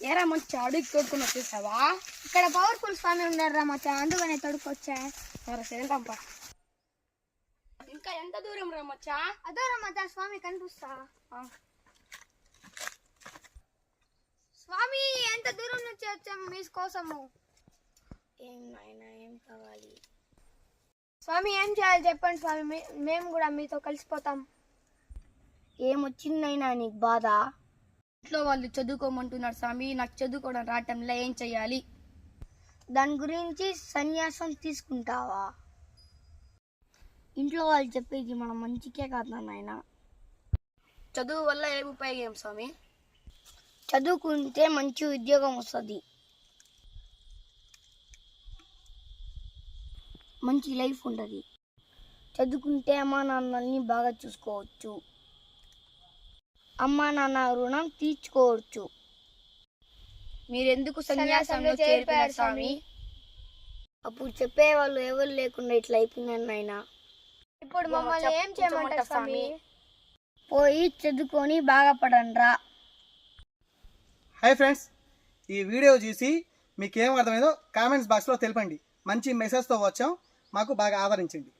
ఏరా మంచి అడుగు తోడుకొని వచ్చేసావా? ఇక్కడ పవర్ఫుల్ స్వామి ఉన్నారా మచ్చా, అందుకనే తొడుకొచ్చా. సరే రంపా. ఇంకా ఎంత దూరం రా మచ్చా? అదోరా మచ్చా స్వామి కనిపిస్తా. స్వామి ఎంత దూరం నుంచి వచ్చాము మీ కోసము. ఏం నాయనా ఏం కావాలి? స్వామి ఏం చేయాలి చెప్పండి స్వామి, మేము కూడా మీతో కలిసిపోతాం. ఏమొచ్చిందైనా నీకు బాధ? ఇంట్లో వాళ్ళు చదువుకోమంటున్నారు స్వామి, నాకు చదువుకోవడం రావటంలో ఏం చెయ్యాలి? దాని గురించి సన్యాసం తీసుకుంటావా? ఇంట్లో వాళ్ళు చెప్పేది మన మంచికే కాదు నాయన. చదువు వల్ల ఏం ఉపయోగం స్వామి? చదువుకుంటే మంచి ఉద్యోగం వస్తుంది, మంచి లైఫ్ ఉంటుంది. చదువుకుంటే అమ్మా నాన్నల్ని బాగా చూసుకోవచ్చు, అమ్మా నాన్న రుణం తీర్చుకోవచ్చు. మీరెందుకు సన్యాసంలో చేరిపోయారు స్వామి? అప్పుడు చెప్పేవాళ్ళు ఎవరు లేకుండా ఇట్లా అయిపోయిందని నాయన. ఇప్పుడు మమ్మల్ని ఏం చేయమంటారు స్వామి? పోయి చదువుకొని బాగా పడండ్రా. హాయ్ ఫ్రెండ్స్, ఈ వీడియో చూసి మీకు ఏం అర్థమైందో కామెంట్స్ బాక్స్లో తెలపండి. మంచి మెసేజ్తో వచ్చాం, మాకు బాగా ఆదరించండి.